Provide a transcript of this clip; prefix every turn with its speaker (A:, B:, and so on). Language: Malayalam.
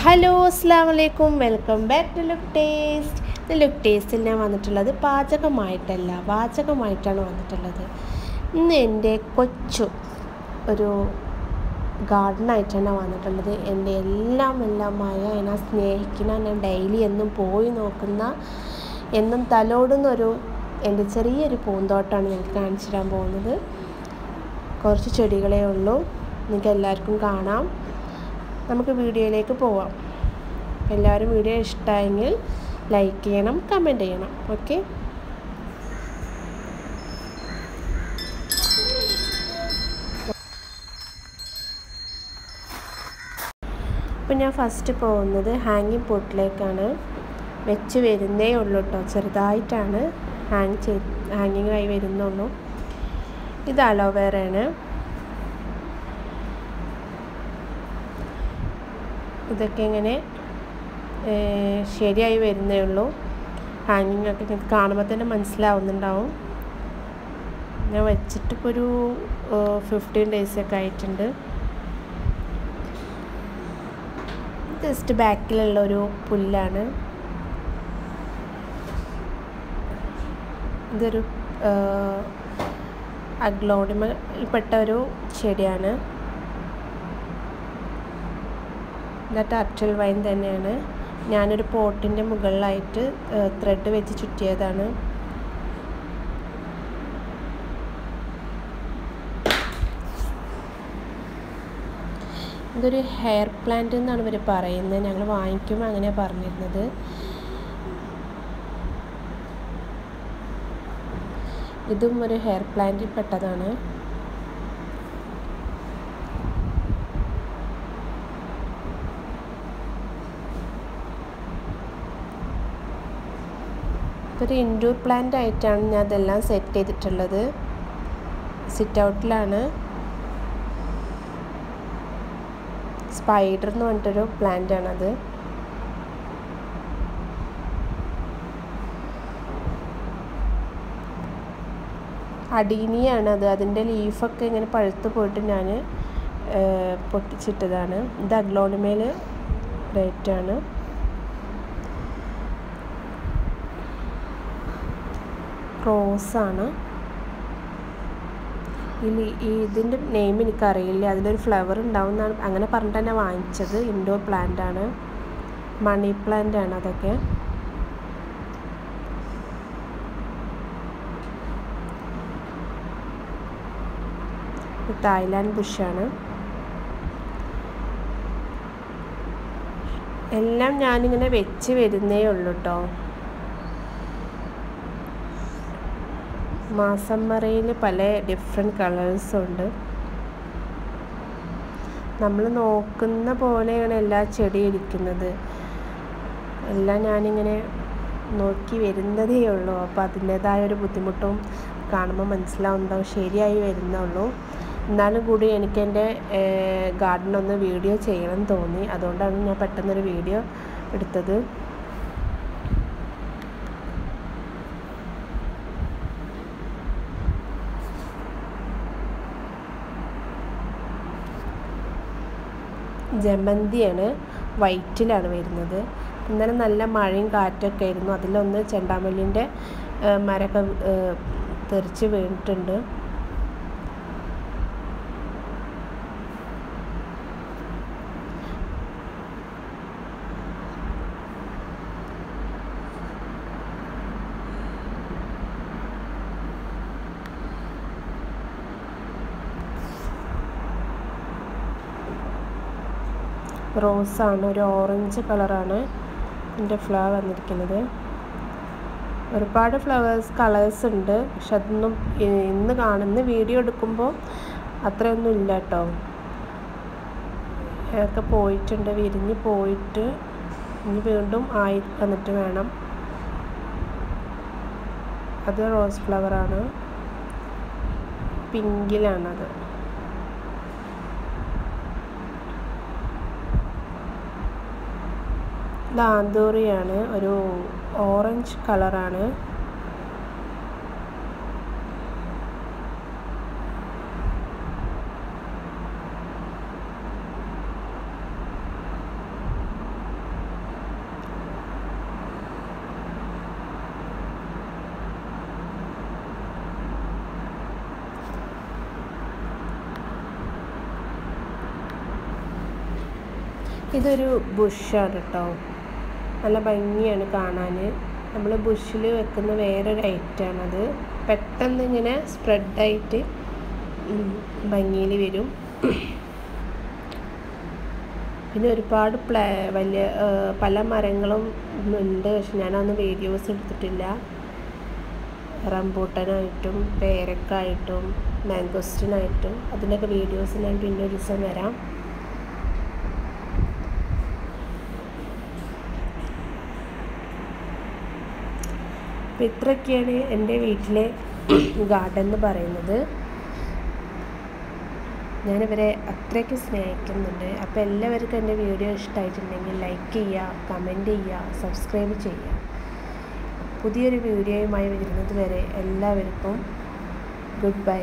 A: ഹലോ അസ്സലാമു അലൈക്കും, welcome back to Look Taste. ഇത് ലുക്ക് ടേസ്റ്റിൽ ഞാൻ വന്നിട്ടുള്ളത് പാചകമായിട്ടല്ല, വാചകമായിട്ടാണ് വന്നിട്ടുള്ളത്. ഇന്ന് എൻ്റെ കൊച്ചു ഒരു ഗാർഡനായിട്ടാണ് വന്നിട്ടുള്ളത്. എൻ്റെ എല്ലാമായ എന്നെ സ്നേഹിക്കുന്ന, ഞാൻ ഡെയിലി എന്നും പോയി നോക്കുന്ന, എന്നും തലോടുന്നൊരു എൻ്റെ ചെറിയൊരു പൂന്തോട്ടമാണ് ഞങ്ങൾക്ക് കാണിച്ചു തരാൻ പോകുന്നത്. കുറച്ച് ചെടികളേ ഉള്ളൂ, നിങ്ങൾക്ക് എല്ലാവർക്കും കാണാം. നമുക്ക് വീഡിയോയിലേക്ക് പോവാം. എല്ലാവരും വീഡിയോ ഇഷ്ടമായെങ്കിൽ ലൈക്ക് ചെയ്യണം, കമൻറ്റ് ചെയ്യണം. ഓക്കെ, അപ്പോൾ ഞാൻ ഫസ്റ്റ് പോകുന്നത് ഹാങ്ങിങ് പോട്ടിലേക്കാണ്. വെച്ച് വരുന്നേ ഉള്ളൂ കേട്ടോ, ചെറുതായിട്ടാണ് ഹാങ്ങിങ് ആയി വരുന്നുള്ളൂ. ഇത് അലോവേറയാണ്. ഇതൊക്കെ ഇങ്ങനെ ശരിയായി വരുന്നേ ഉള്ളൂ. ഹാങ്ങിങ് ഒക്കെ നിങ്ങൾക്ക് കാണുമ്പോൾ തന്നെ മനസ്സിലാവുന്നുണ്ടാവും. ഞാൻ വെച്ചിട്ടിപ്പോൾ ഒരു 15 ഡേയ്സൊക്കെ ആയിട്ടുണ്ട്. ജസ്റ്റ് ബാക്കിലുള്ളൊരു പുല്ലാണ്. ഇതൊരു അഗ്ലോണിമയിൽപ്പെട്ട ഒരു ചെടിയാണ്. ഇത് ടർട്ടിൽ വൈൻ തന്നെയാണ്. ഞാനൊരു പോട്ടിൻ്റെ മുകളിലായിട്ട് ത്രെഡ് വെച്ച് ചുറ്റിയതാണ്. ഇതൊരു ഹെയർ പ്ലാന്റ് എന്നാണ് ഇവർ പറയുന്നത്. ഞങ്ങൾ വാങ്ങിക്കുമ്പോൾ അങ്ങനെയാണ് പറഞ്ഞിരുന്നത്. ഇതും ഒരു ഹെയർ പ്ലാന്റിൽ പെട്ടതാണ്. ഇതൊരു ഇൻഡോർ പ്ലാന്റ് ആയിട്ടാണ് ഞാൻ അതെല്ലാം സെറ്റ് ചെയ്തിട്ടുള്ളത്. സിറ്റ് ഔട്ടിലാണ്. സ്പൈഡർ എന്ന് പറഞ്ഞിട്ടൊരു പ്ലാന്റാണത്. അടീനിയാണത്. അതിൻ്റെ ലീഫൊക്കെ ഇങ്ങനെ പഴുത്ത് പോയിട്ട് ഞാൻ പൊട്ടിച്ചിട്ടതാണ്. ഇത് അഗ്ലോണിമയിൽ റേറ്റാണ്. റോസാണ്. ഇതിൻ്റെ നെയിം എനിക്കറിയില്ല. അതിലൊരു ഫ്ലവർ ഉണ്ടാവും എന്നാണ് അങ്ങനെ പറഞ്ഞിട്ട് തന്നെ വാങ്ങിച്ചത്. ഇൻഡോർ പ്ലാന്റ് ആണ്, മണി പ്ലാന്റ് ആണ് അതൊക്കെ. തായ്ലാൻഡ് ബുഷാണ്. എല്ലാം ഞാനിങ്ങനെ വെച്ച് വരുന്നേ ഉള്ളൂ കേട്ടോ. മാസമ്മറയിൽ പല ഡിഫറെൻറ്റ് കളേഴ്സുണ്ട്. നമ്മൾ നോക്കുന്ന പോലെയാണ് എല്ലാ ചെടിയും ഇരിക്കുന്നത്. എല്ലാം ഞാനിങ്ങനെ നോക്കി വരുന്നതേ ഉള്ളൂ. അപ്പോൾ അതിൻ്റേതായൊരു ബുദ്ധിമുട്ടും കാണുമ്പോൾ മനസ്സിലാവുന്നുണ്ടാവും. ശരിയായി വരുന്നുള്ളൂ. എന്നാലും കൂടി എനിക്ക് എൻ്റെ ഗാർഡനൊന്ന് വീഡിയോ ചെയ്യണം തോന്നി. അതുകൊണ്ടാണ് ഞാൻ പെട്ടെന്നൊരു വീഡിയോ എടുത്തത്. ജമന്തിയാണ്, വൈറ്റിലാണ് വരുന്നത്. ഇന്നലെ നല്ല മഴയും കാറ്റൊക്കെ ആയിരുന്നു. അതിലൊന്ന് ചെണ്ടാമല്ലിൻ്റെ മരമൊക്കെ തെറിച്ച് വീണിട്ടുണ്ട്. റോസാണ്, ഒരു ഓറഞ്ച് കളറാണ് എൻ്റെ ഫ്ലവർ വന്നിരിക്കുന്നത്. ഒരുപാട് കളേഴ്സ് ഉണ്ട്. പക്ഷെ അതൊന്നും ഇന്ന് കാണുന്ന വീഡിയോ എടുക്കുമ്പോൾ അത്രയൊന്നും ഇല്ല കേട്ടോ. ഒക്കെ പോയിട്ടുണ്ട്, വിരിഞ്ഞ് പോയിട്ട് ഇനി വീണ്ടും ആയി വന്നിട്ട് വേണം. അത് റോസ് ഫ്ലവറാണ്, പിങ്കിലാണത്. ആന്തൂറിയാണ്, ഒരു ഓറഞ്ച് കളറാണ്. ഇതൊരു ബുഷാണ് കേട്ടോ, നല്ല ഭംഗിയാണ് കാണാൻ. നമ്മൾ ബുഷിൽ വെക്കുന്ന വേറൊരു ഐറ്റമാണത്. പെട്ടെന്ന് ഇങ്ങനെ സ്പ്രെഡായിട്ട് ഭംഗിയിൽ വരും. പിന്നെ ഒരുപാട് വലിയ പല മരങ്ങളും ഉണ്ട്, പക്ഷെ ഞാനൊന്നും വീഡിയോസ് എടുത്തിട്ടില്ല. റംബൂട്ടാനായിട്ടും പേരക്കായിട്ടും മാംഗോസ്റ്റിനായിട്ടും അതിൻ്റെയൊക്കെ വീഡിയോസ് ഞാൻ പിന്നെ ഒരു ദിവസം വരാം. അപ്പോൾ ഇത്രയൊക്കെയാണ് എൻ്റെ വീട്ടിലെ ഗാർഡൻ എന്ന് പറയുന്നത്. ഞാനിവരെ അത്രയ്ക്ക് സ്നേഹിക്കുന്നുണ്ട്. അപ്പോൾ എല്ലാവർക്കും എൻ്റെ വീഡിയോ ഇഷ്ടമായിട്ടുണ്ടെങ്കിൽ ലൈക്ക് ചെയ്യുക, കമൻറ്റ് ചെയ്യുക, സബ്സ്ക്രൈബ് ചെയ്യുക. പുതിയൊരു വീഡിയോയുമായി വരുന്നത് വരെ എല്ലാവർക്കും ഗുഡ് ബൈ.